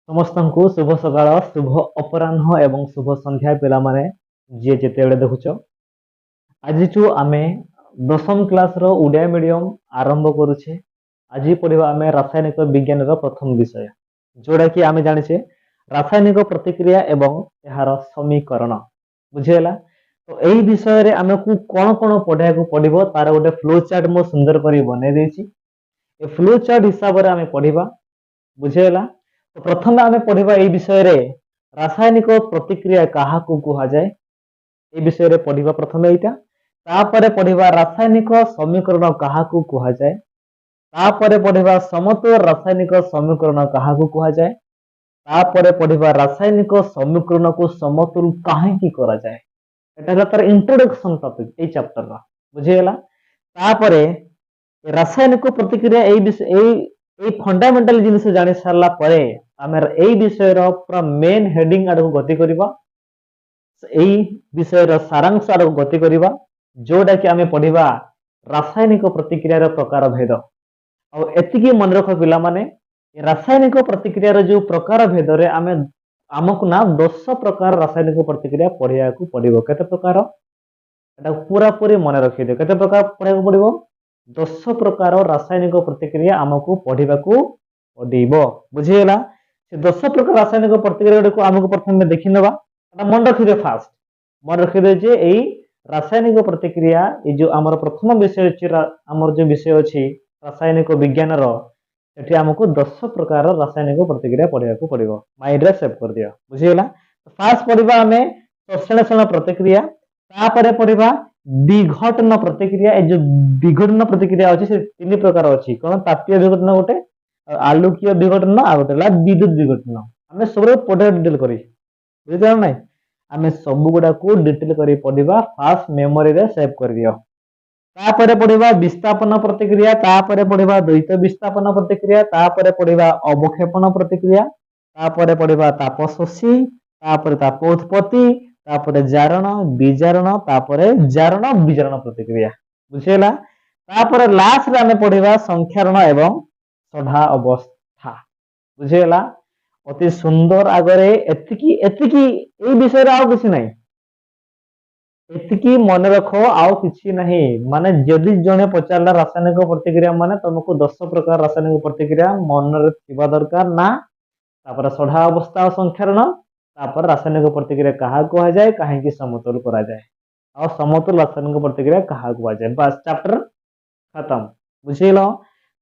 ସମସ୍ତଙ୍କୁ ଶୁଭ ସକାଳ, ଶୁଭ ଅପରାହ୍ନ ଏବଂ ଶୁଭ ସନ୍ଧ୍ୟା ପିଲାମାନେ ଯିଏ ଯେତେବେଳେ ଦେଖୁଛ। ଆଜିଠୁ ଆମେ ଦଶମ କ୍ଲାସର ଓଡ଼ିଆ ମିଡିୟମ ଆରମ୍ଭ କରୁଛେ। ଆଜି ପଢିବା ଆମେ ରାସାୟନିକ ବିଜ୍ଞାନର ପ୍ରଥମ ବିଷୟ, ଯୋଉଟାକି ଆମେ ଜାଣିଛେ ରାସାୟନିକ ପ୍ରତିକ୍ରିୟା ଏବଂ ଏହାର ସମୀକରଣ। ବୁଝିହେଲା? ତ ଏହି ବିଷୟରେ ଆମକୁ କଣ କଣ ପଢିବାକୁ ପଡିବ ତାର ଗୋଟେ ଫ୍ଲୋ ଚାର୍ଟ ମୁଁ ସୁନ୍ଦର କରି ବନେଇ ଦେଇଛି। ଏ ଫ୍ଲୋ ଚାର୍ଟ ହିସାବରେ ଆମେ ପଢିବା। ବୁଝିହେଲା? ତ ପ୍ରଥମେ ଆମେ ପଢିବା এই ବିଷୟରେ ରାସାୟନିକ ପ୍ରତିକ୍ରିୟା କାହାକୁ କୁହାଯାଏ। এই ବିଷୟରେ ପଢିବା ପ୍ରଥମେ ଏଇଟା। ତାପରେ ପଢିବା ରାସାୟନିକ ସମୀକରଣ କାହାକୁ କୁହାଯାଏ। ତାପରେ ପଢିବା ସମତୁଲ ରାସାୟନିକ ସମୀକରଣ କାହାକୁ କୁହାଯାଏ। ତାପରେ ପଢିବା ରାସାୟନିକ ସମୀକରଣକୁ ସମତୁଲ କାହିଁକି କରାଯାଏ। এটা ହେଲା ତାର ଇଣ୍ଟ୍ରୋଡକ୍ସନ ଟପିକ এই ଚ୍ୟାପ୍ଟରର। ବୁଝିହେଲା? ତାପରେ ରାସାୟନିକ ପ୍ରତିକ୍ରିୟା এই ଫଣ୍ଡାମେଣ୍ଟାଲ ଜିନିଷ ଜାଣି ସାରିଲା ପରେ ଆମେ এই ବିଷୟର ପୁରା ମେନ୍ ହେଡିଂ ଆଡକୁ ଗତି କରିବା। এই ବିଷୟର ସାରାଂଶ ଆଡକୁ ଗତି କରିବା, ଯୋଉଟା କି ଆମେ ପଢିବା ରାସାୟନିକ ପ୍ରତିକ୍ରିୟାର ପ୍ରକାର ଭେଦ। ଆଉ ଏତିକି ମନେ ରଖ ପିଲାମାନେ, ରାସାୟନିକ ପ୍ରତିକ୍ରିୟାର ଯୋଉ ପ୍ରକାର ଭେଦରେ ଆମକୁ ନା 10 ପ୍ରକାର ରାସାୟନିକ ପ୍ରତିକ୍ରିୟା ପଢିବାକୁ ପଡିବ। କେତେ ପ୍ରକାର? এটা ପୁରାପୁରି ମନେ ରଖିଦିଅ। କେତେ ପ୍ରକାର ପଢିବାକୁ ପଡିବ? 10 ପ୍ରକାର ରାସାୟନିକ ପ୍ରତିକ୍ରିୟା ଆମକୁ ପଢିବାକୁ ପଡିବ। ବୁଝିହେଲା? ସେ 10 ପ୍ରକାର ରାସାୟନିକ ପ୍ରତିକ୍ରିୟା ଗୁଡ଼ିକୁ ଆମକୁ ପ୍ରଥମେ ଦେଖିନେବା। এটা ମନେ ରଖିଦିଅ। ଫାଷ୍ଟ ମନେ ରଖିଦିଅ ଯେ ଏଇ ରାସାୟନିକ ପ୍ରତିକ୍ରିୟା, এই ଯୋଉ ଆମର ପ୍ରଥମ ବିଷୟ ଅଛି, ଆମର ଯୋଉ ବିଷୟ ଅଛି ରାସାୟନିକ ବିଜ୍ଞାନର, ସେଠି ଆମକୁ 10 ପ୍ରକାର ରାସାୟନିକ ପ୍ରତିକ୍ରିୟା ପଢିବାକୁ ପଡିବ। ମାଇଣ୍ଡରେ ସେଭ୍ କରିଦିଅ। ବୁଝିହେଲା? ଫାଷ୍ଟ ପଢିବା ଆମେ ସଂଶ୍ଳେଷଣ ପ୍ରତିକ୍ରିୟା, ତାପରେ ପଢିବା ବିଘଟନ ପ୍ରତିକ୍ରିୟା। এই ଯୋଉ ବିଘଟନ ପ୍ରତିକ୍ରିୟା ଅଛି ସେ ତିନି ପ୍ରକାର ଅଛି। କଣ? ତାପୀୟ ବିଘଟନ ଗୋଟେ, ଆଲୋକୀୟ ବିଘଟନ, ଆଉ ଗୋଟେ ହେଲା ବିଦ୍ୟୁତ ବିଘଟନ। ଆମେ ସବୁବେଳେ ପଢିବା ଡିଟେଲ କରି। ବୁଝିପାରିଲ ନାଇଁ? ଆମେ ସବୁ ଗୁଡାକୁ ଡିଟେଲ କରି ପଢିବା। ଫାଷ୍ଟ ମେମୋରିରେ ସେଭ୍ କରିଦିଅ। ତାପରେ ପଢିବା ବିସ୍ଥାପନ ପ୍ରତିକ୍ରିୟା, ତାପରେ ପଢିବା ଦ୍ୱୈତ ବିସ୍ଥାପନ ପ୍ରତିକ୍ରିୟା, ତାପରେ ପଢିବା ଅବକ୍ଷେପଣ ପ୍ରତିକ୍ରିୟା, ତାପରେ ପଢିବା ତାପ ଶୋଷୀ, ତାପରେ ତାପ ଉତ୍ପତ୍ତି, ତାପରେ ଜାରଣ ବିଜାରଣ, ତାପରେ ଜାରଣ ବିଜାରଣ ପ୍ରତିକ୍ରିୟା। ବୁଝିହେଲା? ତାପରେ ଲାଷ୍ଟରେ ଆମେ ପଢିବା ସଂକ୍ଷାରଣ ଏବଂ ସଢା ଅବସ୍ଥା। ବୁଝିହେଲା? ଅତି ସୁନ୍ଦର। ଆଗରେ ଏତିକି ଏଇ ବିଷୟରେ ଆଉ କିଛି ନାହିଁ। ଏତିକି ମନେ ରଖ, ଆଉ କିଛି ନାହିଁ। ମାନେ ଯଦି ଜଣେ ପଚାରିଲା ରାସାୟନିକ ପ୍ରତିକ୍ରିୟା ମାନେ, ତମକୁ 10 ପ୍ରକାର ରାସାୟନିକ ପ୍ରତିକ୍ରିୟା ମନରେ ଥିବା ଦରକାର ନା। ତାପରେ ସଢା ଅବସ୍ଥା ଓ ସଂକ୍ଷାରଣ, ତାପରେ ରାସାୟନିକ ପ୍ରତିକ୍ରିୟା କାହାକୁ କୁହାଯାଏ, କାହିଁକି ସମତୁଲ କରାଯାଏ, ଆଉ ସମତୁଲ ରାସାୟନିକ ପ୍ରତିକ୍ରିୟା କାହାକୁ କୁହାଯାଏ। ବାସ୍, ଚାପ୍ଟର ଖତମ। ବୁଝିଲ?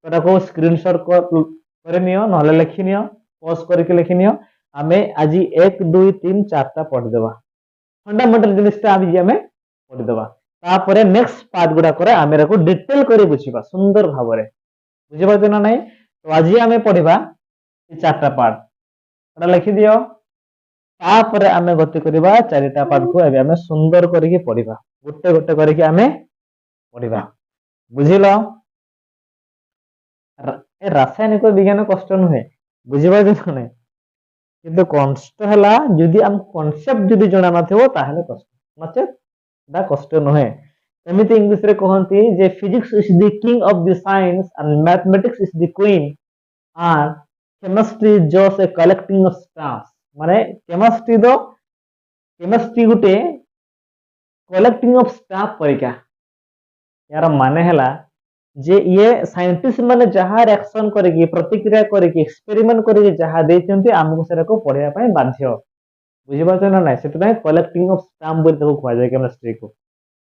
ଏଟାକୁ ସ୍କ୍ରିନଶଟ କରିନିଅ, ନହେଲେ ଲେଖିନିଅ, ପଜ କରିକି ଲେଖିନିଅ। ଆମେ ଆଜି 1 2 3 4ଟା ପଢିଦେବା। ଫଣ୍ଡାମେଣ୍ଟାଲ ଜିନିଷଟା ଆମେ ପଢିଦେବା। ତାପରେ ନେକ୍ସଟ ପାର୍ଟ ଗୁଡାକରେ ଆମେ ଏଟାକୁ ଡିଟେଲ କରି ବୁଝିବା ସୁନ୍ଦର ଭାବରେ। ବୁଝିପାରୁଛ ନା ନାଇଁ? ତ ଆଜି ଆମେ ପଢିବା এই 4ଟା ପାର୍ଟ। ଏଟା ଲେଖିଦିଅ। ତାପରେ ଆମେ ଗତି କରିବା 4ଟା ପାର୍ଟକୁ। ଏବେ ଆମେ ସୁନ୍ଦର କରିକି ପଢିବା, ଗୋଟେ ଗୋଟେ କରିକି ଆମେ ପଢିବା। ବୁଝିଲ? ରାସାୟନିକ ବିଜ୍ଞାନ କଷ୍ଟ ନୁହେଁ। ବୁଝିପାରୁଛ ନା ନାଇଁ? କିନ୍ତୁ କଷ୍ଟ ହେଲା ଯଦି ଆମକୁ କନସେପ୍ଟ ଯଦି ଜଣା ନଥିବ ତାହେଲେ କଷ୍ଟ, ନଚେତ ଏଟା କଷ୍ଟ ନୁହେଁ। ଏମିତି ଇଂଲିଶରେ କହନ୍ତି ଯେ physics is the king of the science and mathematics is the queen and chemistry is just a collecting of staff. ମାନେ କେମିଷ୍ଟ୍ରି ଗୋଟେ କଲେକ୍ଟିଂ ଅଫ ଷ୍ଟାଫ ପରିକା। यार माने ହେଲା ଯେ ଇଏ ସାଇଣ୍ଟିଷ୍ଟ ମାନେ ଯାହା ରିଆକ୍ସନ କରିକି, ପ୍ରତିକ୍ରିୟା କରିକି, ଏକ୍ସପେରିମେଣ୍ଟ କରିକି ଯାହା ଦେଇଛନ୍ତି, ଆମକୁ ସେଟାକୁ ପଢିବା ପାଇଁ ବାଧ୍ୟ। ବୁଝିପାରୁଛ ନା ନାଇଁ? ସେଥିପାଇଁ କଲେକ୍ଟିଂ ଅଫ ଷ୍ଟାମ୍ପ ବୋଲି ତାକୁ କୁହାଯାଏ କେମିଷ୍ଟ୍ରିକୁ,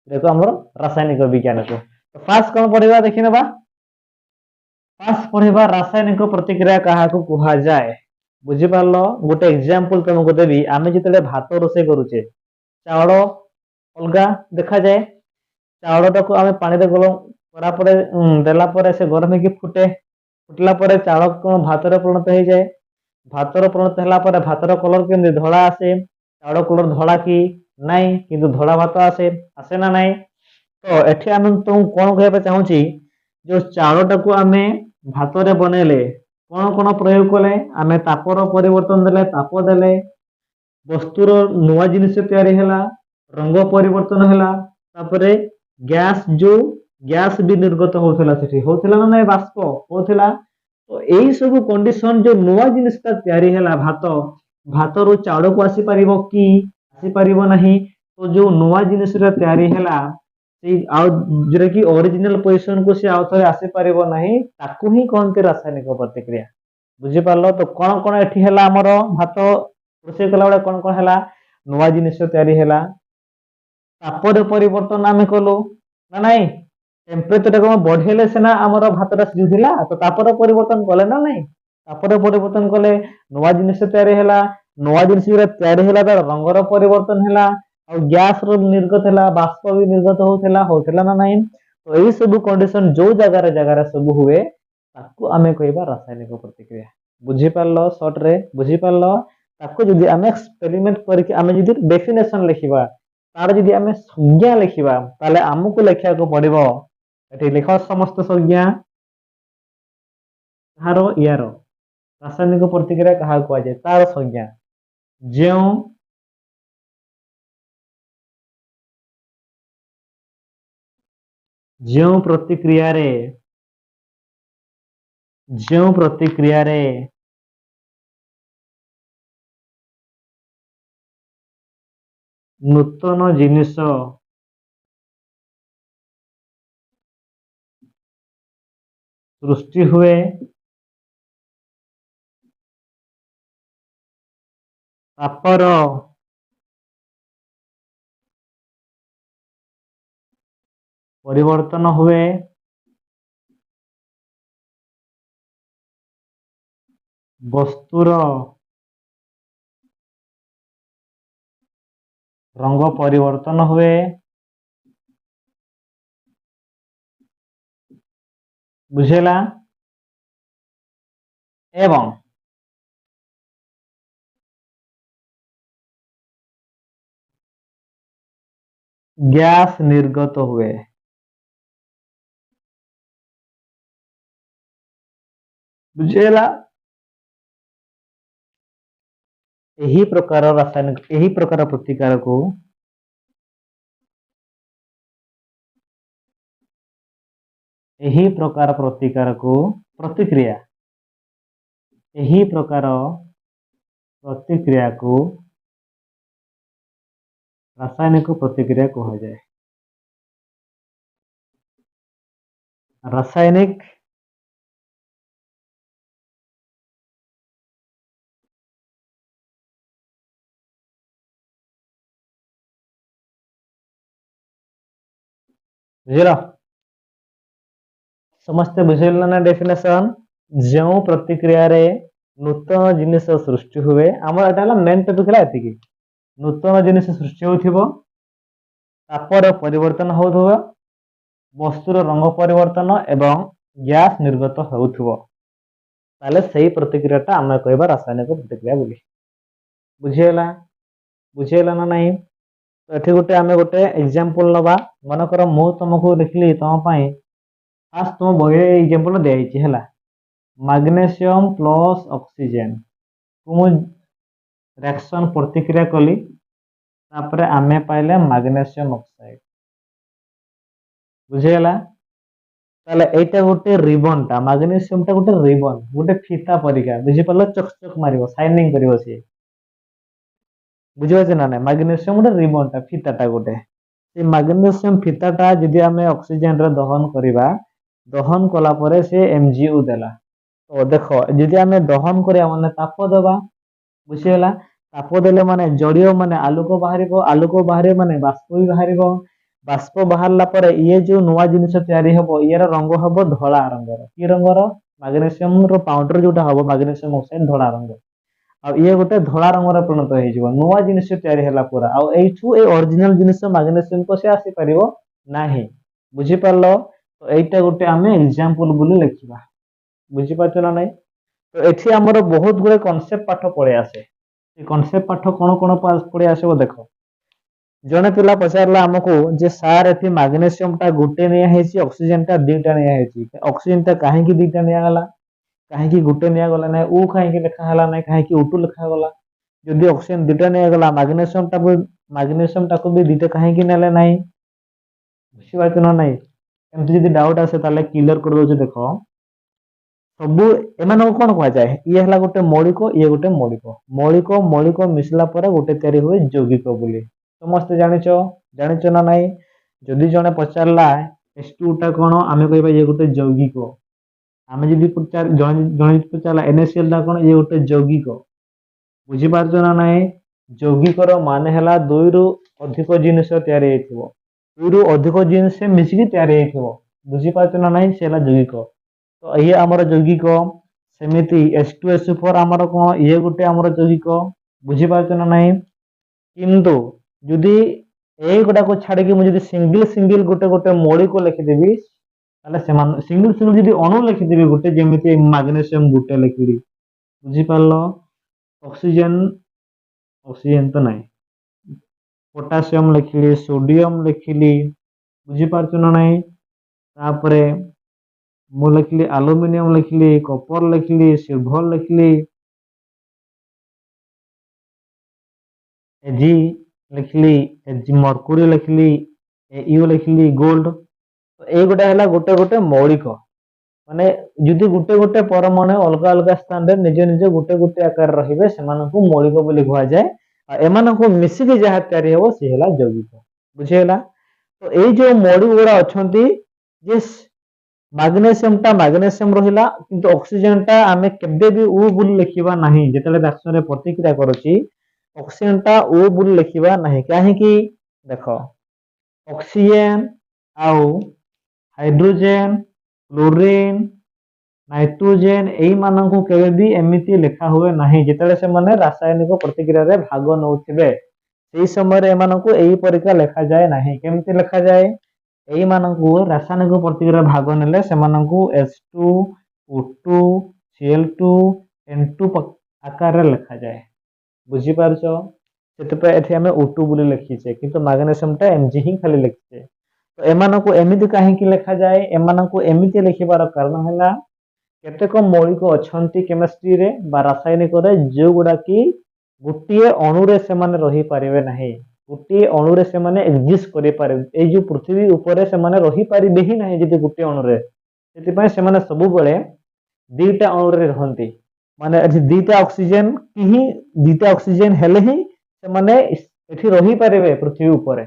ଏଟାକୁ ଆମର ରାସାୟନିକ ବିଜ୍ଞାନକୁ। ଫାଷ୍ଟ କଣ ପଢିବା ଦେଖିନେବା। ଫାଷ୍ଟ ପଢିବା ରାସାୟନିକ ପ୍ରତିକ୍ରିୟା କାହାକୁ କୁହାଯାଏ। ବୁଝିପାରିଲ? ଗୋଟେ ଏକ୍ସାମ୍ପଲ ତମକୁ ଦେବି। ଆମେ ଯେତେବେଳେ ଭାତ ରୋଷେଇ କରୁଛେ, ଚାଉଳ ଅଲଗା ଦେଖାଯାଏ। ଚାଉଳଟାକୁ ଆମେ ପାଣିରେ ଗରମ କରା ପରେ ଦେଲା ପରେ ସେ ଗରମ ହେଇକି ଫୁଟିଲା ପରେ ଚାଉଳ କଣ ଭାତରେ ପରିଣତ ହେଇଯାଏ। ଭାତର ପରିଣତ ହେଲା ପରେ ଭାତର କଲର କେମିତି ଧଳା ଆସେ। ଚାଉଳ କଲର ଧଳା କି ନାଇଁ? କିନ୍ତୁ ଧଳା ଭାତ ଆସେ ନା ନାଇଁ? ତ ଏଠି ଆମେ ତମକୁ କଣ କହିବା ପାଇଁ ଚାହୁଁଛି, ଯୋଉ ଚାଉଳଟାକୁ ଆମେ ଭାତରେ ବନେଇଲେ କଣ କଣ ପ୍ରୟୋଗ କଲେ? ଆମେ ତାପର ପରିବର୍ତ୍ତନ ଦେଲେ, ତାପ ଦେଲେ, ବସ୍ତୁର ନୂଆ ଜିନିଷ ତିଆରି ହେଲା, ରଙ୍ଗ ପରିବର୍ତ୍ତନ ହେଲା, ତାପରେ ଗ୍ୟାସ ବି ନିର୍ଗତ ହଉଥିଲା, ସେଠି ହଉଥିଲା ନା ନାଇଁ? ବାଷ୍ପ ହଉଥିଲା। तो यही सब कंडीशन जो नुआ जिनिसटा तैयारी है भातर चाउल को आसी पारिबो कि आसी पारिबो नहीं तो जो नुआ जिनिस तैयारी है जोटा कि ओरिजिनल पोजिशन को सी आउ थे आसी पारिबो नहीं ताकू ही कहते रासायनिक प्रतिक्रिया बुझिपार तो कौन कौन एठी है आमर भात रोषे कला बेले कौन कौन है नुआ जिनिस तैयारी है तापर परिवर्तन आम कलु ना नाई टेम्परेचर को बढ़ेले सीना आमर भातटा सिझुला तो तापर परिवर्तन कले ना नाई तापर परिवर्तन कले नुआ जिनिस तैयारी है नुआ जिनिस तैयारी है तार रंगर परिवर्तन है और गैस निर्गत है बाष्प भी निर्गत होता ना नाई तो यही सब कंडीशन जो जगार जगार सब हुए ताकू आमे कहबा रासायनिक प्रतिक्रिया बुझिपारल शॉर्ट रे बुझिपारल ताकू जदि आमे एक्सपेरिमेंट करके आमे जदि डेफिनेशन लिखिबा तार जदि आमे संज्ञा लिखिबा ताले हमकु लेखिया को पड़िबो एठी लिख समस्त संज्ञा हारो यारो रासायनिक प्रतिक्रिया कहा को जाय तार संज्ञा जेउ जेउ प्रतिक्रिया रे नूतन जिनिस सृष्टि हुए तापर परिवर्तन हुए वस्तुर रंग परिवर्तन हुए बुझेला एवं गैस निर्गत हुए बुझेला यही प्रकार रासायनिक यही प्रकार प्रतिकार को यही प्रकार प्रतिकार को प्रतिक्रिया यही प्रकार प्रतिक्रिया को रासायनिक प्रतिक्रिया कहा जाए रासायनिक बुझल समस्ते बुझेल ना डेफिनेशन जो प्रतिक्रिया रे नूतन जिनिस सृष्टि हुए आमर एटा मेन टॉपिक है एतिकी नूतन जिनिस सृष्टि होथिबो तापर परिवर्तन होथबो वस्तुर रंग परिवर्तन एवं गैस निर्गत होथबो ताले सही प्रतिक्रियाटा आमे कहबा रासायनिक प्रतिक्रिया बोली बुझेला बुझेला ना नहीं तो एठी गोटे आमे गोटे एग्जांपल नबा मन कर मु तुमको लिखली तुम पई आज तुम बही एग्जांपल देइछि हैला मैग्नीशियम प्लस ऑक्सीजन तुम रिएक्शन प्रतिक्रिया कली तापर आमे पाइले मैग्नीशियम ऑक्साइड बुझेला ताले एटा गोटे रिबन टा मैग्नीशियम टा गोटे रिबन गोटे फीता परिका बुझी परलो चकचक मारिबो शाइनिंग करिवो से बुझिबा ना ना मैग्नीशियम गोटे रिबन टा फीता टा गोटे से मैग्नीशियम फीता टा जदि आमे ऑक्सीजन रे दहन करिबा दहन कला परे से एमजीयू देला तो देखो जदि आमे दहन करिया माने ताप देबा बुझिगला ताप देले माने जड़ियो माने आलोक बाहर माने बाष्प भी बाष्प बाहरला परे ये जो नुआ जिनिस तैयारी हबो यार रंग हबो धला रंगर की रंगर मैग्नीशियम रो पाउडर जोटा हबो मैग्नीशियम ऑक्साइड धला रंग आ ये गोटे धला रंगर परिणत हो जिवो नुआ जिनिस तैयारी हला पूरा आ एठू ए ओरिजिनल जिनिस मैग्नीशियम को से आसी परिवो नाही बुझी परलो तो एटा गोटे आमे एग्जांपल बोली लिखिबा बुझी पाछो ना नहीं तो एठी हमर बहुत गुरे कांसेप्ट पाठ पड़े आसे ए कांसेप्ट पाठ कोन कोन पड़े आसे देखो जने पिला पचारला हमको जे सार एथि मैग्नीशियम टा गुटे निया हेची ऑक्सीजन टा दुटा निया हेची ऑक्सीजन टा काहे की दुटा निया गला काहे की गुटे निया गला नै उ काहे की लिखा हला नै काहे की उटू लिखा गला जदि ऑक्सीजन दुटा निया गला मैग्नीशियम टा को भी दुटा काहे की नेले नै बुझी बात न नै एमति जदि डाउट आसे ताले क्लियर कर दो देखो ସବୁ ଏମାନଙ୍କୁ କଣ କୁହାଯାଏ? ଇଏ ହେଲା ଗୋଟେ ମୌଳିକ, ଇଏ ଗୋଟେ ମୌଳିକ। ମୌଳିକ ମୌଳିକ ମିଶିଲା ପରେ ଗୋଟେ ତିଆରି ହୁଏ ଯୌଗିକ ବୋଲି। ସମସ୍ତେ ଜାଣିଛ ନା ନାଇଁ? ଯଦି ଜଣେ ପଚାରିଲା H2 ଟା କଣ, ଆମେ କହିବା ଇଏ ଗୋଟେ ଯୌଗିକ। ଆମେ ଯଦି ଜଣେ ଯଦି ପଚାରିଲା NaCl ଟା କଣ, ଇଏ ଗୋଟେ ଯୌଗିକ। ବୁଝିପାରୁଛ ନା ନାଇଁ? ଯୌଗିକର ମାନେ ହେଲା ଦୁଇରୁ ଅଧିକ ଜିନିଷ ତିଆରି ହେଇଥିବ, ଦୁଇରୁ ଅଧିକ ଜିନିଷ ମିଶିକି ତିଆରି ହେଇଥିବ। ବୁଝିପାରୁଛ ନା ନାଇଁ? ସେ ହେଲା ଯୌଗିକ। ତ ଇଏ ଆମର ଯୌଗିକ। ସେମିତି H2SO4 ଆମର କଣ, ଇଏ ଗୋଟେ ଆମର ଯୌଗିକ। ବୁଝିପାରୁଛ ନା ନାଇଁ? କିନ୍ତୁ ଯଦି ଏଇଗୁଡାକୁ ଛାଡିକି ମୁଁ ଯଦି ସିଙ୍ଗଲ ଗୋଟେ ଗୋଟେ ମୌଳିକ ଲେଖିଦେବି, ତାହେଲେ ସେମାନେ ସିଙ୍ଗଲ ଯଦି ଅଣୁ ଲେଖିଦେବି ଗୋଟେ, ଯେମିତି ମାଗ୍ନେସିୟମ ଗୋଟେ ଲେଖିଲି, ବୁଝିପାରିଲ? ଅକ୍ସିଜେନ ତ ନାହିଁ, ପୋଟାସିୟମ ଲେଖିଲି, ସୋଡିୟମ ଲେଖିଲି, ବୁଝିପାରୁଛ ନା ନାହିଁ? ତାପରେ ମୁଁ ଲେଖିଲି ଆଲୁମିନିୟମ ଲେଖିଲି, କପର ଲେଖିଲି, ସିଲଭର ଲେଖିଲି, ଏଜି ଲେଖିଲି, ମର୍କୁରୀ ଲେଖିଲି, ଏୟୁ ଲେଖିଲି, ଗୋଲ୍ଡ। ଏଇଗୁଟା ହେଲା ଗୋଟେ ଗୋଟେ ମୌଳିକ। ମାନେ ଯଦି ଗୋଟେ ଗୋଟେ ପରମାଣୁ ଅଲଗା ଅଲଗା ସ୍ଥାନରେ ନିଜ ନିଜ ଗୋଟେ ଗୋଟେ ଆକାର ରହିବେ, ସେମାନଙ୍କୁ ମୌଳିକ ବୋଲି କୁହାଯାଏ। ଆଉ ଏମାନଙ୍କୁ ମିଶିକି ଯାହା ତିଆରି ହବ ସେ ହେଲା ଯୌଗିକ। ବୁଝିହେଲା? ତ ଏଇ ଯୋଉ ମୌଳିକ ଗୁଡା ଅଛନ୍ତି, ଯେ ମାଗ୍ନେସିୟମ ରହିଲା, କିନ୍ତୁ ଅକ୍ସିଜେନ ଟା ଆମେ କେବେ ବି U ବୋଲି ଲେଖିବା ନାହିଁ। ଯେତେବେଳେ ରିଆକ୍ସନରେ ପ୍ରତିକ୍ରିୟା କରୁଛି, ଅକ୍ସିଜେନ ଟା O ବୋଲି ଲେଖିବା ନାହିଁ। କାହିଁକି? ଦେଖ, ଅକ୍ସିଜେନ ଆଉ ହାଇଡ୍ରୋଜେନ, କ୍ଲୋରିନ, ନାଇଟ୍ରୋଜେନ ଏଇମାନଙ୍କୁ କେବେ ବି ଏମିତି ଲେଖା ହୁଏ ନାହିଁ। ଯେତେବେଳେ ସେମାନେ ରାସାୟନିକ ପ୍ରତିକ୍ରିୟାରେ ଭାଗ ନେଉଥିବେ, ସେଇ ସମୟରେ ଏମାନଙ୍କୁ ଏଇ ପରୀକ୍ଷା ଲେଖାଯାଏ ନାହିଁ। କେମିତି ଲେଖାଯାଏ? ଏଇମାନଙ୍କୁ ରାସାୟନିକ ପ୍ରତିକ୍ରିୟାରେ ଭାଗ ନେଲେ ସେମାନଙ୍କୁ H2, O2, Cl2, N2 ଆକାରରେ ଲେଖାଯାଏ। ବୁଝିପାରୁଛ? ସେଥିପାଇଁ ଏଠି ଆମେ O2 ବୋଲି ଲେଖିଛେ, କିନ୍ତୁ ମାଗ୍ନେସିୟମ ଟା Mg ହିଁ ଖାଲି ଲେଖିଛେ। ତ ଏମାନଙ୍କୁ ଏମିତି କାହିଁକି ଲେଖାଯାଏ? ଏମାନଙ୍କୁ ଏମିତି ଲେଖିବାର କାରଣ ହେଲା, କେତେକ ମୌଳିକ ଅଛନ୍ତି କେମିଷ୍ଟ୍ରିରେ ବା ରାସାୟନିକରେ, ଯୋଉଗୁଡା କି ଗୋଟିଏ ଅଣୁରେ ସେମାନେ ରହିପାରିବେ ନାହିଁ। ଗୋଟିଏ ଅଣୁରେ ସେମାନେ ଏକ୍ଜିଷ୍ଟ କରିପାରିବେ, ଏଇ ଯୋଉ ପୃଥିବୀ ଉପରେ ସେମାନେ ରହିପାରିବେ ହିଁ ନାହିଁ ଯଦି ଗୋଟିଏ ଅଣୁରେ। ସେଥିପାଇଁ ସେମାନେ ସବୁବେଳେ ଦିଟା ଅଣୁରେ ରହନ୍ତି। ମାନେ ଏଠି ଦିଟା ଅକ୍ସିଜେନ ହେଲେ ହିଁ ସେମାନେ ଏଠି ରହିପାରିବେ ପୃଥିବୀ ଉପରେ।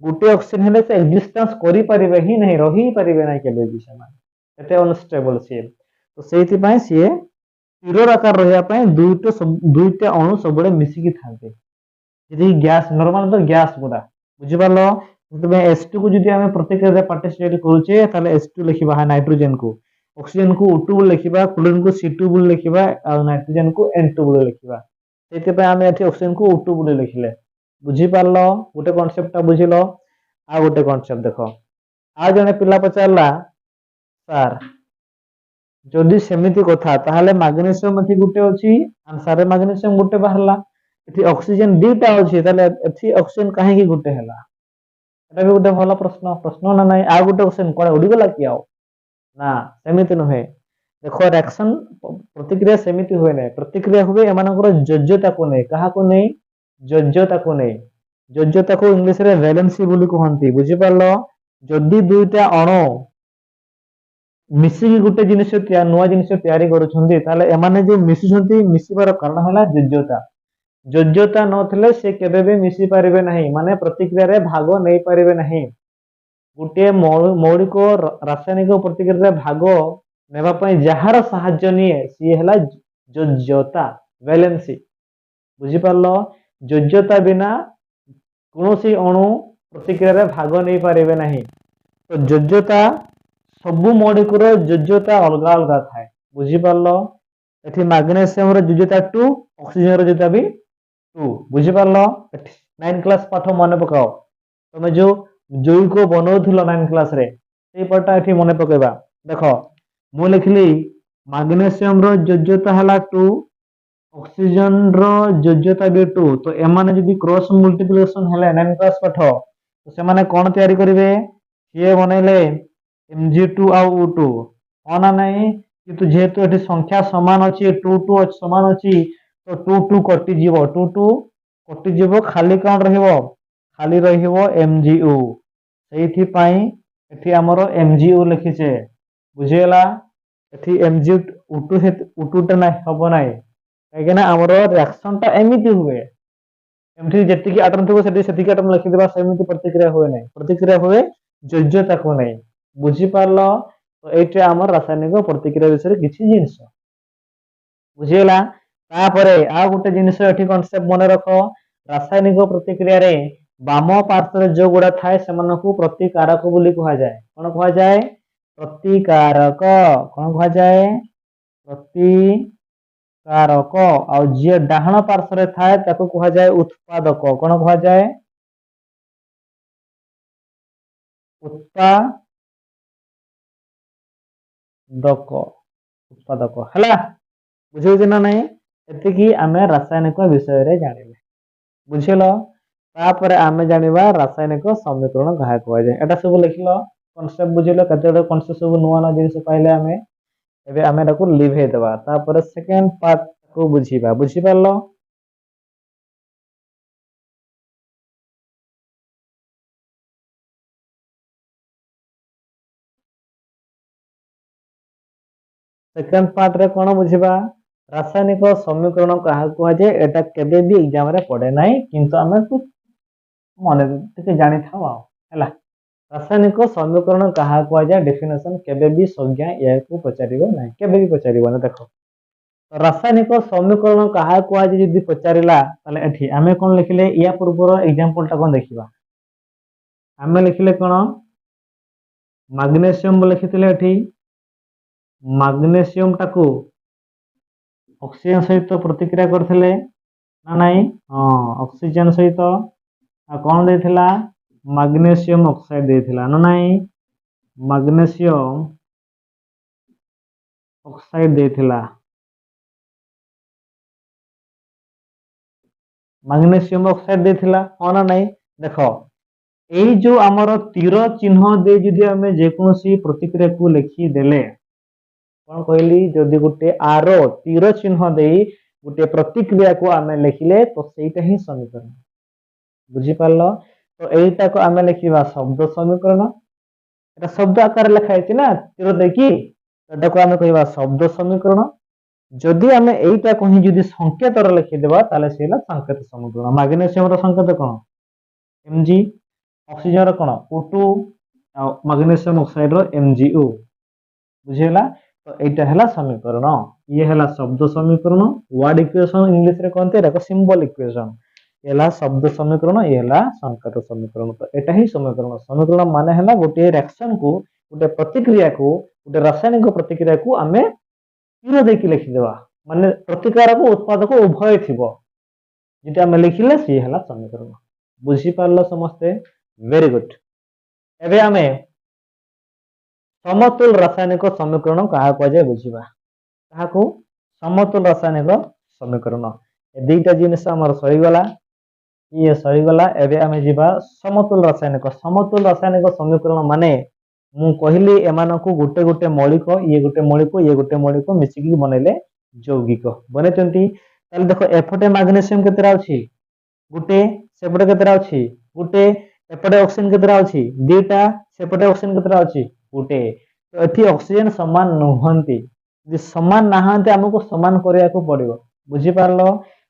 ଗୋଟେ ଅକ୍ସିଜେନ ହେଲେ ସେ ଏକ୍ଜିଷ୍ଟାନ୍ସ କରିପାରିବେ ହିଁ ନାହିଁ, ରହି ପାରିବେ ନାହିଁ କେବେ ବି ସେମାନେ। ଏତେ ଅନଷ୍ଟେବଲ ସିଏ। ତ ସେଇଥିପାଇଁ ସିଏ ସ୍ଥିର ଆକାର ରହିବା ପାଇଁ ଦୁଇଟା ଅଣୁ ସବୁବେଳେ ମିଶିକି ଥାନ୍ତି। ଯଦି ଗ୍ୟାସ, ନର୍ମାଲ ତ ଗ୍ୟାସ ଗୁଡା, ବୁଝିପାରିଲ? ସେଥିପାଇଁ H2 କୁ ଯଦି ଆମେ ପ୍ରତିକ୍ରିୟାରେ ପାର୍ଟିସିପେଟ କରୁଛେ, ତାହେଲେ H2 ଲେଖିବା ହାଇଡ୍ରୋଜେନ କୁ, ଅକ୍ସିଜେନ କୁ O2 ବୋଲି ଲେଖିବା, କ୍ଲୋରିନ କୁ C2 ବୋଲି ଲେଖିବା, ଆଉ ନାଇଟ୍ରୋଜେନ କୁ N2 ବୋଲି ଲେଖିବା। ସେଥିପାଇଁ ଆମେ ଏଠି ଅକ୍ସିଜେନ କୁ O2 ବୋଲି ଲେଖିଲେ। ବୁଝିପାରିଲ? ଗୋଟେ କନସେପ୍ଟ ଟା ବୁଝିଲ। ଆଉ ଗୋଟେ କନସେପ୍ଟ ଦେଖ, ଆଉ ଜଣେ ପିଲା ପଚାରିଲା, ସାର୍ ଯଦି ସେମିତି କଥା, ତାହେଲେ ମାଗ୍ନେସିୟମ ଏଠି ଗୋଟେ ଅଛି, ଆନ୍ସରରେ ମାଗ୍ନେସିୟମ ଗୋଟେ ବାହାରିଲା। ଏଠି ଅକ୍ସିଜେନ ଦିଟା ଅଛି, ତାହେଲେ ଏଠି ଅକ୍ସିଜେନ କାହିଁକି ଗୋଟେ ହେଲା? ଏଟା ବି ଗୋଟେ ଭଲ ପ୍ରଶ୍ନ ନା ନାଇଁ? ଆଉ ଗୋଟେ ଅକ୍ସିଜେନ କୁଆଡେ ଉଡିଗଲା କି ଆଉ? ନା, ସେମିତି ନୁହେଁ। ଦେଖ, ରିଆକ୍ସନ ପ୍ରତିକ୍ରିୟା ସେମିତି ହୁଏ ନାହିଁ। ପ୍ରତିକ୍ରିୟା ହୁଏ ଏମାନଙ୍କର ଯୋଜ୍ୟତାକୁ ନେଇ। କାହାକୁ ନେଇ? ଯୋଜ୍ୟତାକୁ ନେଇ। ଯୋଜ୍ୟତାକୁ ଇଂଲିଶରେ ଭ୍ୟାଲେନ୍ସି ବୋଲି କୁହନ୍ତି। ବୁଝିପାରିଲ? ଯଦି ଦୁଇଟା ଅଣୁ ମିଶିକି ଗୋଟେ ନୂଆ ଜିନିଷ ତିଆରି କରୁଛନ୍ତି, ତାହେଲେ ଏମାନେ ଯୋଉ ମିଶୁଛନ୍ତି, ମିଶିବାର କାରଣ ହେଲା ଯୋଜ୍ୟତା। ଯୋଜ୍ୟତା ନଥିଲେ ସେ କେବେ ବି ମିଶି ପାରିବେ ନାହିଁ, ମାନେ ପ୍ରତିକ୍ରିୟାରେ ଭାଗ ନେଇ ପାରିବେ ନାହିଁ। ଗୋଟିଏ ମୌଳିକ ରାସାୟନିକ ପ୍ରତିକ୍ରିୟାରେ ଭାଗ ନେବା ପାଇଁ ଯାହାର ସାହାଯ୍ୟ ନିଏ, ସିଏ ହେଲା ଯୋଜ୍ୟତା, ଭ୍ୟାଲେନ୍ସି। ବୁଝିପାରିଲ? ଯୋଜ୍ୟତା ବିନା କୌଣସି ଅଣୁ ପ୍ରତିକ୍ରିୟାରେ ଭାଗ ନେଇ ପାରିବେ ନାହିଁ। ତ ଯୋଜ୍ୟତା, ସବୁ ମୌଳିକର ଯୋଜ୍ୟତା ଅଲଗା ଅଲଗା ଥାଏ। ବୁଝିପାରିଲ? ଏଠି ମାଗ୍ନେସିୟମର ଯୋଜ୍ୟତା 2, ଅକ୍ସିଜେନର ଯୋଜ୍ୟତା ବି 2। ବୁଝିପାରିଲ? 9 କ୍ଲାସ ପାଠ ମନେ ପକାଅ। ତମେ ଯୋଉ ଯୌଗିକ ବନଉଥିଲ 9 କ୍ଲାସରେ, ସେଇ ପାଠଟା ଏଠି ମନେ ପକେଇବା। ଦେଖ, ମୁଁ ଲେଖିଲି ମାଗ୍ନେସିୟମର ଯୋଜ୍ୟତା ହେଲା 2, ଅକ୍ସିଜେନର ଯୋଜ୍ୟତା ବି 2। ତ ଏମାନେ ଯଦି କ୍ରସ୍ ମଲ୍ଟିପ୍ଲିକେସନ ହେଲେ 9 କ୍ଲାସ ପାଠ, ତ ସେମାନେ କଣ ତିଆରି କରିବେ? ସିଏ ବନେଇଲେ Mg2 ଆଉ O2, ହଁ ନା ନାହିଁ? କିନ୍ତୁ ଯେହେତୁ ଏଠି ସଂଖ୍ୟା ସମାନ ଅଛି, 2 ସମାନ ଅଛି, ତ 2 କଟିଯିବ, 2 କଟିଯିବ, ଖାଲି କଣ ରହିବ? ଖାଲି ରହିବ MgO। ସେଇଥିପାଇଁ ଏଠି ଆମର MgO ଲେଖିଛେ। ବୁଝିଗଲା? ଏଠି Mg O2 ନା ହବ ନାହିଁ କାହିଁକି ନା ଆମର ରିଆକ୍ସନ ଟା ଏମିତି ହୁଏ ଏମିତି ଯେତିକି ଆଟମ ଥିବ ସେତିକି ଆଟମ ଲେଖିଦେବା ସେମିତି ପ୍ରତିକ୍ରିୟା ହୁଏ ନାହିଁ ପ୍ରତିକ୍ରିୟା ହୁଏ ଯୋଜ୍ୟତାକୁ ନାହିଁ ବୁଝିପାରିଲ ତ ଏଇଟା ଆମର ରାସାୟନିକ ପ୍ରତିକ୍ରିୟା ବିଷୟରେ କିଛି ଜିନିଷ ବୁଝିଗଲା ତାପରେ ଆଉ ଗୋଟେ ଜିନିଷ ଏଠି କନସେପ୍ଟ ମନେ ରଖ ରାସାୟନିକ ପ୍ରତିକ୍ରିୟାରେ ବାମ ପାର୍ଶ୍ୱରେ ଯୋଉ ଗୁଡା ଥାଏ ସେମାନଙ୍କୁ ପ୍ରତିକାରକ ବୋଲି କୁହାଯାଏ କଣ କୁହାଯାଏ ପ୍ରତିକାରକ କଣ କୁହାଯାଏ ପ୍ରତିକାରକ ଆଉ ଯିଏ ଡାହାଣ ପାର୍ଶ୍ୱରେ ଥାଏ ତାକୁ କୁହାଯାଏ ଉତ୍ପାଦକ କଣ କୁହାଯାଏ ଉତ୍ପାଦକ ହେଲା ବୁଝିବୁଛି ନା ନାହିଁ ଏତିକି ଆମେ ରାସାୟନିକ ବିଷୟରେ ଜାଣିଲେ ବୁଝିଲ ତାପରେ ଆମେ ଜାଣିବା ରାସାୟନିକ ସମୀକରଣ କାହାକୁ କୁହାଯାଏ ଏଟା ସବୁ ଲେଖିଲ କନସେପ୍ଟ ବୁଝିଲ କେତେ କନସେପ୍ଟ ସବୁ ନୂଆ ନୂଆ ଜିନିଷ ପାଇଲେ ଆମେ ଏବେ ଆମେ ତାକୁ ଲିଭେଇ ଦେବା ତାପରେ ସେକେଣ୍ଡ ପାର୍ଟ କୁ ବୁଝିବା ବୁଝିପାରିଲ ସେକେଣ୍ଡ ପାର୍ଟ ରେ କଣ ବୁଝିବା ରାସାୟନିକ ସମୀକରଣ କାହାକୁ କୁହାଯାଏ ଏଟା କେବେ ବି ଏକ୍ଜାମ ରେ ପଡେ ନାହିଁ କିନ୍ତୁ ଆମେ ମନେ ଟିକେ ଜାଣିଥାଉ ଆଉ ହେଲା ରାସାୟନିକ ସମୀକରଣ କାହାକୁ କୁହାଯାଏ ଡେଫିନେସନ କେବେ ବି ସଂଜ୍ଞା ଏହାକୁ ପଚାରିବ ନାହିଁ କେବେ ବି ପଚାରିବନି ଦେଖ ରାସାୟନିକ ସମୀକରଣ କାହାକୁ କୁହାଯାଏ ଯଦି ପଚାରିଲା ତାହେଲେ ଏଠି ଆମେ କଣ ଲେଖିଲେ ୟା ପୂର୍ବର ଏକ୍ଜାମ୍ପଲ ଟା କଣ ଦେଖିବା ଆମେ ଲେଖିଲେ କଣ ମାଗ୍ନେସିୟମ ଲେଖିଥିଲେ ଏଠି ମାଗ୍ନେସିୟମ ଟାକୁ ଅକ୍ସିଜେନ ସହିତ ପ୍ରତିକ୍ରିୟା କରିଥିଲେ ନା ନାହିଁ ହଁ ଅକ୍ସିଜେନ ସହିତ ଆଉ କଣ ଦେଇଥିଲା ମାଗ୍ନେସିୟମ ଅକ୍ସାଇଡ ଦେଇଥିଲା ନା ନାହିଁ ମାଗ୍ନେସିୟମ ଅକ୍ସାଇଡ ଦେଇଥିଲା ମାଗ୍ନେସିୟମ ଅକ୍ସାଇଡ ଦେଇଥିଲା ହଁ ନା ନାହିଁ ଦେଖ ଏଇ ଯୋଉ ଆମର ତୀର ଚିହ୍ନ ଦେଇ ଯଦି ଆମେ ଯେକୌଣସି ପ୍ରତିକ୍ରିୟାକୁ ଲେଖିଦେଲେ କଣ କହିଲି ଯଦି ଗୋଟେ ଆର ତୀର ଚିହ୍ନ ଦେଇ ଗୋଟେ ପ୍ରତିକ୍ରିୟାକୁ ଆମେ ଲେଖିଲେ ତ ସେଇଟା ହିଁ ସମୀକରଣ ବୁଝିପାରିଲ ତ ଏଇଟାକୁ ଆମେ ଲେଖିବା ଶବ୍ଦ ସମୀକରଣ এটা শব্দ আকারে লেখা হয়েছে না তীর দেখি এটাকে আমি কহিবা শব্দ সমীকরণ যদি আমি এইটাকে ହିଁ যদি সংকেতরে লেখিদেবা তাহলে সে ହେଲା সংকেତ ସମୀକରଣ ମାଗ୍ନେସିୟମର ସଂକେତ କଣ Mg ଅକ୍ସିଜେନର କଣ O2 ଆଉ ମାଗ୍ନେସିୟମ ଅକ୍ସାଇଡର MgO ବୁଝିହେଲା ତ ଏଇଟା ହେଲା ସମୀକରଣ ଇଏ ହେଲା ଶବ୍ଦ ସମୀକରଣ ୱାର୍ଡ ଇକ୍ୱେସନ ଇଂଲିଶରେ କହନ୍ତି ଏଟାକୁ ସିମ୍ବଲ ଇକ୍ୱେସନ ହେଲା ଶବ୍ଦ ସମୀକରଣ ଇଏ ହେଲା ସଂକେତ ସମୀକରଣ ତ ଏଟା ହିଁ ସମୀକରଣ ସମୀକରଣ ମାନେ ହେଲା ଗୋଟିଏ ରିଆକ୍ସନ କୁ ଗୋଟେ ପ୍ରତିକ୍ରିୟାକୁ ଗୋଟେ ରାସାୟନିକ ପ୍ରତିକ୍ରିୟାକୁ ଆମେ ତୀର ଦେଇକି ଲେଖିଦେବା ମାନେ ପ୍ରତିକାରକ ଉତ୍ପାଦକ ଉଭୟ ଥିବ ଯେଟା ଆମେ ଲେଖିଲେ ସିଏ ହେଲା ସମୀକରଣ ବୁଝିପାରିଲ ସମସ୍ତେ ଭେରି ଗୁଡ ଏବେ ଆମେ ସମତୁଲ ରାସାୟନିକ ସମୀକରଣ କାହାକୁ କୁହାଯାଏ ବୁଝିବା କାହାକୁ ସମତୁଲ ରାସାୟନିକ ସମୀକରଣ ଏ ଦୁଇଟା ଜିନିଷ ଆମର ସରିଗଲା ଇଏ ସରିଗଲା ଏବେ ଆମେ ଯିବା ସମତୁଲ ରାସାୟନିକ ସମୀକରଣ ମାନେ ମୁଁ କହିଲି ଏମାନଙ୍କୁ ଗୋଟେ ଗୋଟେ ମୌଳିକ ଇଏ ଗୋଟେ ମୌଳିକ ମିଶିକି ବନେଇଲେ ଯୌଗିକ ବନେଇଛନ୍ତି ତାହେଲେ ଦେଖ ଏପଟେ ମାଗ୍ନେସିୟମ କେତେଟା ଅଛି ଗୋଟେ ସେପଟେ କେତେଟା ଅଛି ଗୋଟେ ଏପଟେ ଅକ୍ସିଜେନ କେତେଟା ଅଛି ଦିଟା ସେପଟେ ଅକ୍ସିଜେନ କେତେଟା ଅଛି ଗୋଟେ ତ ଏଠି ଅକ୍ସିଜେନ ସମାନ ନୁହନ୍ତି ଯଦି ସମାନ ନାହାନ୍ତି ଆମକୁ ସମାନ କରିବାକୁ ପଡିବ ବୁଝିପାରିଲ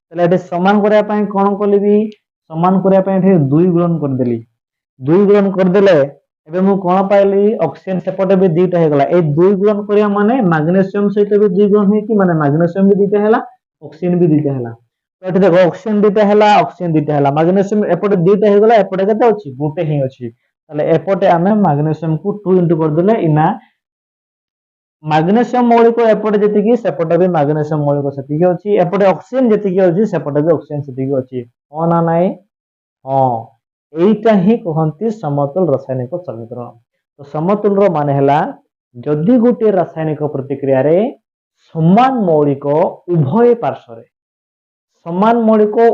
ତାହେଲେ ଏଠି ସମାନ କରିବା ପାଇଁ କଣ କଲିବି ସମାନ କରିବା ପାଇଁ ଏଠି 2 ଗୁଣନ କରିଦେଲି 2 ଗୁଣନ କରିଦେଲେ ଏବେ ମୁଁ କଣ ପାଇଲି ଅକ୍ସିଜେନ ସେପଟେ ବି ଦିଟା ହେଇଗଲା ଏଇ 2 ଗୁଣନ କରିବା ମାନେ ମାଗ୍ନେସିୟମ ସହିତ ବି 2 ଗୁଣନ ହେଇକି ମାନେ ମାଗ୍ନେସିୟମ ବି ଦିଟା ହେଲା ଅକ୍ସିଜେନ ବି ଦିଟା ହେଲା ତ ଏଠି ଦେଖ ଅକ୍ସିଜେନ ଦିଟା ହେଲା ଅକ୍ସିଜେନ ଦିଟା ହେଲା ମାଗ୍ନେସିୟମ ଏପଟେ ଦିଟା ହେଇଗଲା ଏପଟେ କେତେ ଅଛି ଗୋଟେ ହିଁ ଅଛି ତାହେଲେ ଏପଟେ ଆମେ ମାଗ୍ନେସିୟମକୁ 2 ଇንଟୁ କରିଦେଲେ ଇନା ମାଗ୍ନେସିୟମ ମୌଳିକ ଏପଟେ ଯେତିକି ସେପଟେ ବି ମାଗ୍ନେସିୟମ ମୌଳିକ ସେତିକି ଅଛି ଏପଟେ ଅକ୍ସିଜେନ ଯେତିକି ଅଛି ସେପଟେ ବି ଅକ୍ସିଜେନ ସେତିକି ଅଛି ହଁ ନା ନାହିଁ ହଁ এইটা ହିଁ କହନ୍ତି ସମତୁଲ ରାସାୟନିକ ସମୀକରଣ ତ ସମତୁଲର ମାନେ ହେଲା ଯଦି ଗୋଟିଏ ରାସାୟନିକ ପ୍ରତିକ୍ରିୟାରେ ସମାନ ମୌଳିକ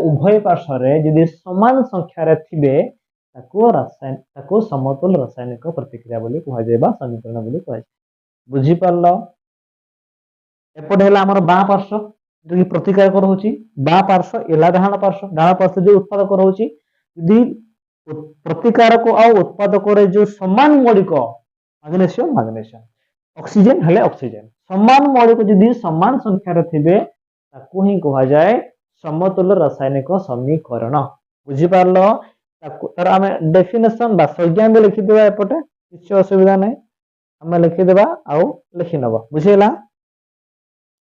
ଉଭୟ ପାର୍ଶ୍ୱରେ ଯଦି ସମାନ ସଂଖ୍ୟାରେ ଥିବେ ତାକୁ ସମତୁଲ ରାସାୟନିକ ପ୍ରତିକ୍ରିୟା ବୋଲି କୁହାଯାଏ ବା ସମୀକରଣ ବୋଲି କୁହାଯାଏ ବୁଝିପାରିଲ ଏପଟେ ହେଲା ଆମର ବାଁ ପାର୍ଶ୍ୱ ଯୋଉଠି ପ୍ରତିକାରକ ରହୁଛି ବାଁ ପାର୍ଶ୍ୱ ଏଲା ଡାହାଣ ପାର୍ଶ୍ୱ ଯୋଉ ଉତ୍ପାଦକ ରହୁଛି ଯଦି ପ୍ରତିକାରକ ଆଉ ଉତ୍ପାଦକରେ ଯୋଉ ସମାନ ମୌଳିକ ମାଗ୍ନେସିୟମ ଅକ୍ସିଜେନ ହେଲେ ଅକ୍ସିଜେନ समान मौलिक जदि समान संख्यार थे ताकू ही कह जाए समतुल्य रासायनिक समीकरण बुझीपार तार आम डेफिनेशन बा संज्ञा भी लिखिदेवा एपटे किसी असुविधा नहीं आम लिखिदेवा आउ लिखिनब बुझेगा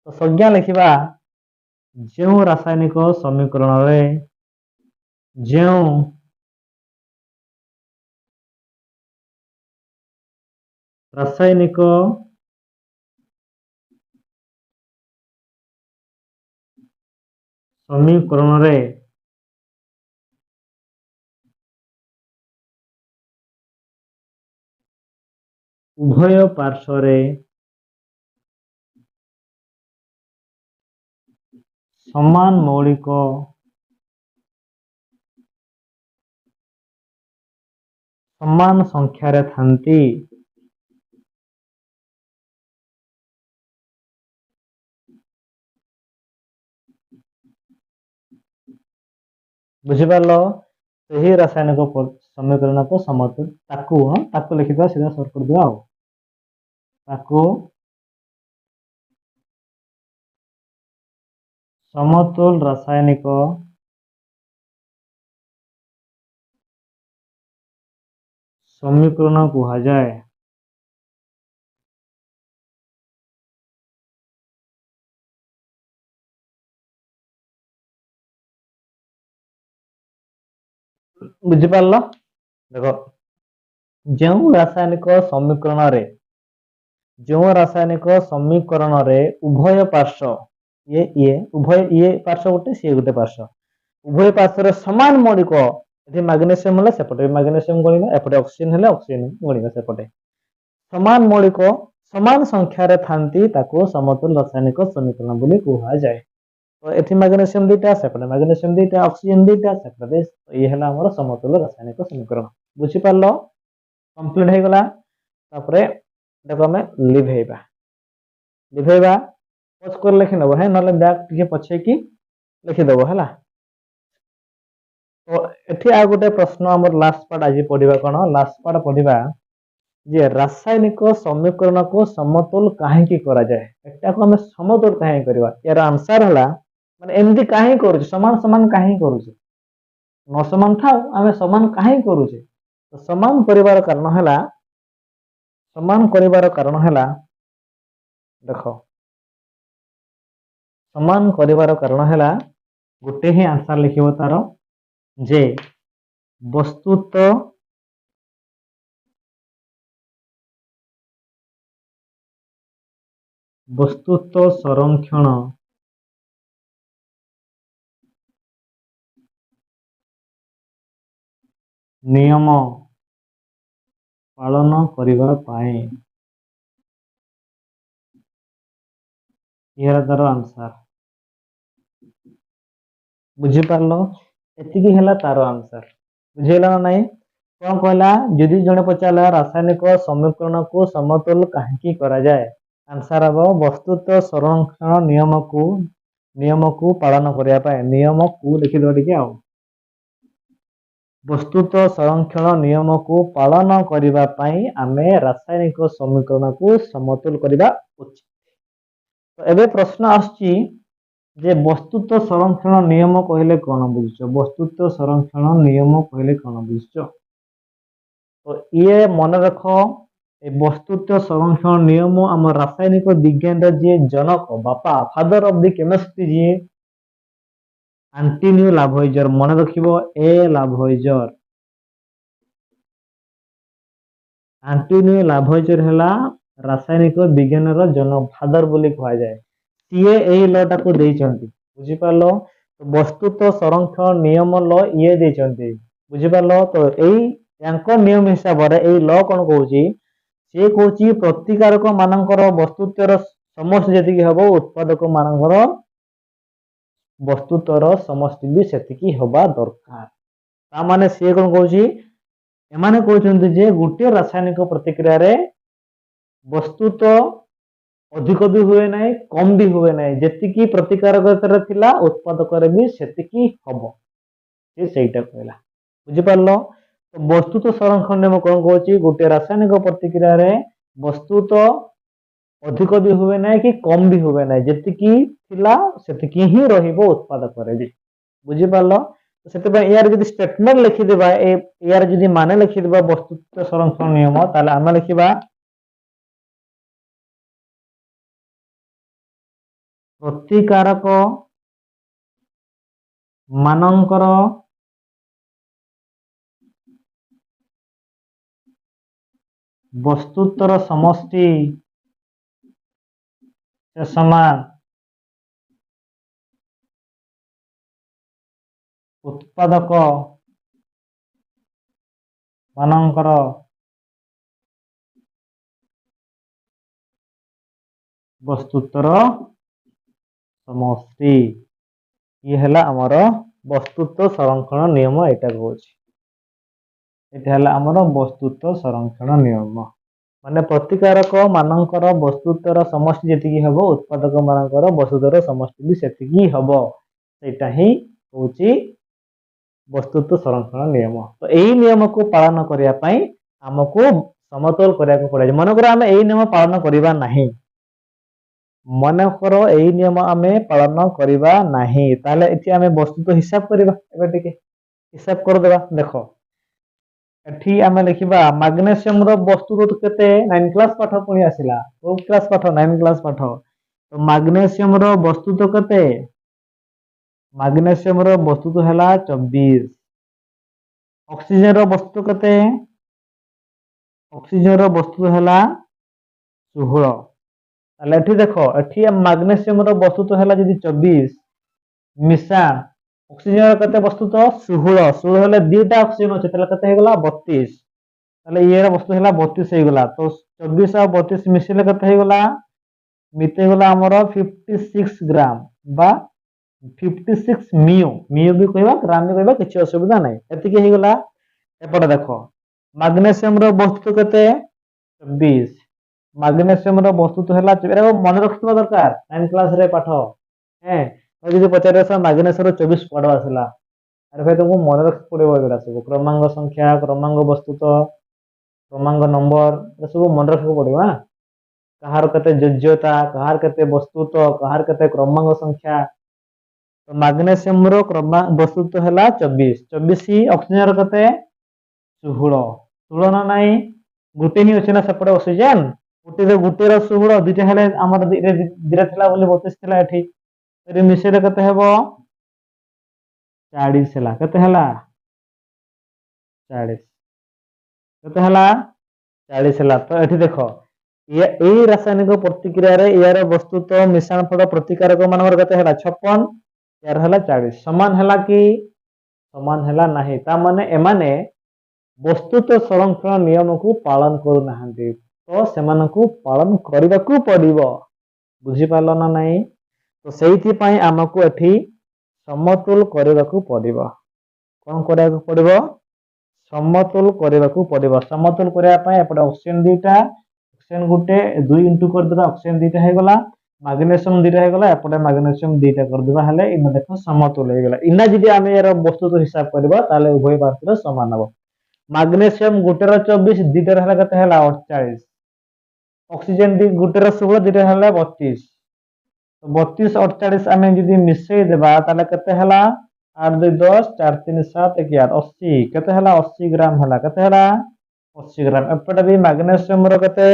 तो संज्ञा लिखा जो रासायनिक समीकरण रे जो रासायनिक समीकरण रे उभय पार्श्व रे समान मौलिक समान संख्यार थांती बुझीपार से रासायनिक समीकरण को समतुल ताकू लिखिदा सीधा सर्ट कर दिया ताकू समतुल रासायनिक समीकरण कहा जाए बुझीपार देख जो रासायनिक समीकरण रे उभय पार्श्व ये उभय ये पार्श्व गोटे सी गोटे पार्श्व उभय पार्श्व समान मौलिक ये मैग्नेशियम है सेपटे मैग्नेशियम गणिबा एपटे ऑक्सीजन है ऑक्सीजन गणिबा सेपटे समान मौलिक समान संख्यार थांती ताको समतुल रासायनिक समीकरण बोली कहा जाए तो ये मैग्नेशियम दुईटा सेपटे मैग्नेशियम दुईटा ऑक्सीजन दुईटा सेपटे ये है आमर समतुल रासायनिक समीकरण बुझीपार कंप्लीट हो गला देखो आम लिभेबा लिभेबा पच कर लिखिनब है ना बैक टे पछे कि लिखिदेव है तो एठी आ गोटे प्रश्न आम लास्ट पार्ट आज पढ़ा कौन लास्ट पार्ट पढ़ा जे रासायनिक समीकरण को समतुल कहीं करा जाए एटा को आम समतुल कहीं करवा यार आंसर है माने एमती कहीं करूँ समान समान कहीं करूँ न समान था आम समान कहीं करूँ तो समान करिवार कारण है देख समान करिवार कारण है गोटे ही आंसर लिखिब तार जे वस्तुत संरक्षण नियम पालन करिबा पाए यार तार आंसर बुझीपार एतिकी है तार आंसर बुझेगा ना नहीं कौन कहला जदि जड़े पचारा रासायनिक समीकरण को समतुल कहीं करा जाए आंसर हम वस्तुत संरक्षण नियम को पालन करने नियम को लिखिद टे वस्तुत संरक्षण नियम को पालन करने आम रासायनिक समीकरण को समतुल करने उचित तो एबे प्रश्न आसची जे वस्तुत संरक्षण नियम कहले कौन बुझ वस्तुत संरक्षण नियम कहले कौन बुझ तो ये मन रख वस्तुत संरक्षण नियम आम रासायनिक विज्ञान जी जनक बापा फादर ऑफ द केमिस्ट्री जी आंटोनियो लाभोइजर मन रखिबो ए लाभोइजर आंटोनियो लाभोइजर है रासायनिक विज्ञान जनक फादर बोली कह जाए सीए यही ल टाक बुझीपार तो वस्तुत संरक्षण नियम ल ये देते बुझीपार तो यही नियम हिसाब से यही ल कौन कौन सी कौन प्रतिकारक मानकर वस्तुत्वर समस्त जी हम उत्पादक मानकर वस्तुत्वर समस्त भी से हवा दरकार माने सी कौन कौन एमाने कहते जे गोटे रासायनिक प्रतिक्रिया रे वस्तुत अधिक भी हुए ना कम भी हुए ना जी प्रतिकारकता थिला उत्पादक भी सेतिकी हम सेटा कहला बुझीपार तो वस्तुत संरक्षण नियम कौन कौन गोटे रासायनिक प्रतिक्रिया रे वस्तुत अधिक भी हुए ना कि कम भी हुए ना जेतिकी थिला सेतिकी ही रहिबो उत्पादक रे भी बुझी पारलो सेते यार जदि स्टेटमेंट लिखि देबा यार जदि माने लिखि देबा वस्तुत्व संरक्षण नियम ताले आमे लिखिबा प्रतिकारक मानकर वस्तुत्वर समष्टि से समान उत्पादक मानकर वस्तुत्वर समष्टि ये हला हमर वस्तुत्व संरक्षण नियम एटा कहूची एटा हला हमर वस्तुत्व संरक्षण नियम माने प्रतिकारक मानकर वस्तुत्वर समष्टि जेतिकी हबो उत्पादक मानकर वस्तुत्वर समष्टि भी सेतिकी हबो सेटा ही कहूची वस्तुत्व संरक्षण नियम तो यही नियम को पालन करिया पई हमको समतोल करिया को पड़े मनकर आमे एही नियम पालन करिबा नाही मनकर एही नियम आमे पालन करिबा नाही ताले एठी आमे वस्तुत्व हिसाब करिबा एबे टिके हिसाब कर देबा देखो एठी आमे लिखिबा मैग्नीशियम रो वस्तुत्व केते 9 क्लास पाठ पुनी आसिला 2 क्लास पाठ 9 क्लास पाठ तो मैग्नीशियम रो वस्तुत्व केते मैग्नीशियम रो वस्तुत्व हला 24 ऑक्सीजन रो वस्तुत्व केते ऑक्सीजन रो वस्तुत्व हला 16 ताले एठी देखो एठी मैग्नीशियम रो वस्तुत्व हला जदी 24 मिशान ऑक्सीजन रो केते वस्तुत्व 16 16 हले दुटा ऑक्सीजन अछि ताले केते हे गला 32 ताले ये वस्तु हला 32 हे गला तो 24 और 32 मिसिले केते हे गला मिते गला हमरो 56 ग्राम बा 56 मियो मियो भी कहबा ग्राम भी कहबा किछि असुविधा नै एति के हे गला एपड देखो मैग्नीशियम रो वस्तु केते 24 मैग्नीशियम रो वस्तु तो हला एरा मन रखवा दरकार 9 क्लास रे पाठ हैं तो जदि पचारे स मैग्नीशियम रो 24 पढवा आसला अरे भाई तुमको मन रख पड़ेबो एगुडा सब क्रमांक संख्या क्रमांक वस्तुत्व क्रमांक नंबर ए सब मन रख पड़ेबो हां कहार केते योग्यता कहार केते वस्तुत्व कहार केते क्रमांक संख्या तो मैग्नीशियम रो क्रमांक वस्तुत्व हला 24 24 ऑक्सीजन रो केते 16 16 ना नाही गुटे ही अछि ना सेपटे ऑक्सीजन गुटे रो 16 दुटे हले हमर धीरे थला बोली 32 थला एठी तरी मिसेले केते हेबो 40 हला केते हला 40 केते हला 40 हला तो एठी देखो ये एही रासायनिक प्रतिक्रिया रे यार वस्तुत्व मिश्रण फल प्रतिकारक मानकर केते हला 56 यार हला 40 समान हला कि समान हला नाही ता माने एमाने वस्तुत्व संरक्षण नियम को पालन करू नाहंती तो सेमान को पालन करबा को पड़िबो बुझी पालो ना नाही तो सेहिथि पई हमकु एठी समतुल करबा को पड़िबो कोन करबा को पड़िबो समतुल करबा को पड़िबो समतुल करबा पई एपडे ऑक्सीजन दुईटा ऑक्सीजन गुटे 2 इंटू कर देबा ऑक्सीजन दुईटा हे गला मैग्नीशियम दुईटा हे गला एपडे मैग्नीशियम दुईटा कर देबा हले इन देखो समतुल हे गला इना जदि आमे यार वस्तुत्व हिसाब करबा ताले उभय पार्श्व समान हबो मैग्नीशियम गुटे रो 24 दुईटा हला केते हला 48 ऑक्सीजन दी गुटे रो 16 दुईटा हला 32 तो 32 48 आमे जदि मिसई देबा ताले केते हला 8 2 10 4 3 7 1 8 80 केते हला 80 ग्राम हला केते हला 80 ग्राम एपटे भी मैग्नीशियम रो केते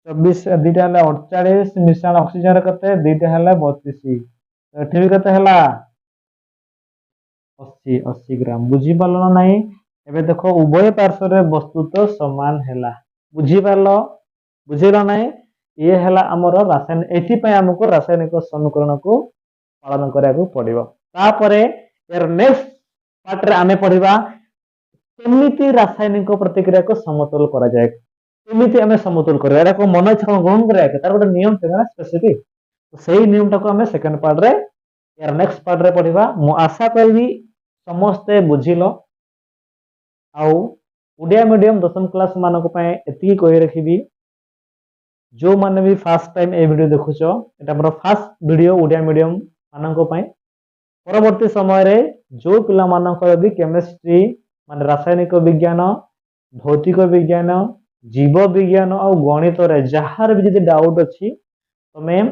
24 दुईटा हला 48 मिश्रण ऑक्सीजन रो केते दुईटा हला 32 एठी भी केते हला 80 80 ग्राम बुझी पालो ना नाही एबे देखो उभय पार्श्व रे वस्तुत्व समान हला बुझी पालो बुझिला नाही ये हला हमर रासायनिक एथि पय हमको रासायनिक समीकरण को पालन करिया को पड़िबो तापरे यार नेक्स्ट पार्ट रे आमे पढिबा केमिति रासायनिक प्रतिक्रिया को समतुल करा जाय केमिति हमें समतुल करिया एरा को मन इच्छा ग्रहण करिया के तार गोटे नियम छै ना स्पेसिफिक तो सही नियम टाको हमें सेकंड पार्ट रे यार नेक्स्ट पार्ट रे पढिबा मु आशा करबी समस्त बुझिलो आउ ओडिया मीडियम दशम क्लास मानक पय एति कहि रखिबी जो माने भी फर्स्ट टाइम ए वीडियो देखुछो एटा हमर फर्स्ट वीडियो ओडिया मीडियम मानक पय परवर्ती समय रे जो पिला मानक भी केमिस्ट्री माने रासायनिक विज्ञान भौतिक विज्ञान जीव विज्ञान और गणित रे जहार भी जदि डाउट अछि तमे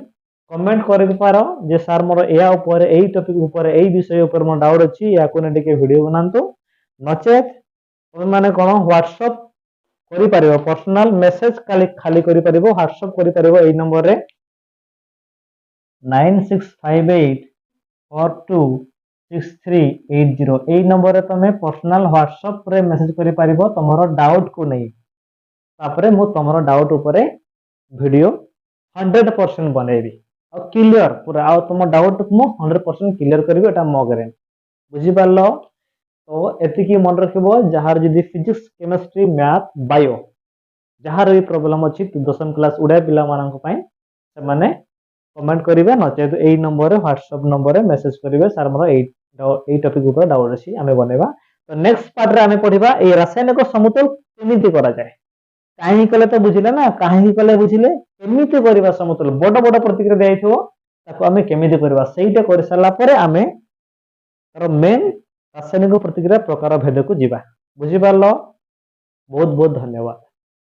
कमेंट कर पारो जे सर मोर या ऊपर एई टॉपिक ऊपर एई विषय ऊपर मोर डाउट अछि या कोने टिके वीडियो बनांतो नचेत तमे माने कोन व्हाट्सएप करि पारिबो पर्सनल मेसेज खाली करि पारिबो व्हाट्सएप करि पारिबो एई नंबर रे 9658426380 एई नंबर रे तमे पर्सनल व्हाट्सएप रे मेसेज करि पारिबो तमरो डाउट को नै तापरे मु तमरो डाउट ऊपर वीडियो 100% बनेबी और क्लियर पूरा आ तुम डाउट मु 100% क्लियर करबी एटा मो गारंटी बुझी पारलो तो एतिकी मन रखिबो जहार जदी फिजिक्स केमिस्ट्री मैथ बायो जहार भी प्रॉब्लम अछि दशम क्लास उडा पिला मानन को पई से माने कमेंट करिवे नचे तो एई नंबर रे व्हाट्सएप नंबर रे मेसेज करिवे सर मोर एई टॉपिक ऊपर डाउट अछि हमें बनेबा तो नेक्स्ट पार्ट रे हमें पढिबा ए रासायनिक समतोल केमिति करा जाय काहे कले तो बुझिले ना काहे कले बुझिले केमिति करिबा समतोल बड़ बड़ प्रतिक्रिया देइथो ताको हमें केमिति करिबा सेइटा कर साला परे हमें तार मेन रासायनिक प्रतिक्रिया प्रकार भेद को जीवा बुझी पारलो बहुत बहुत धन्यवाद।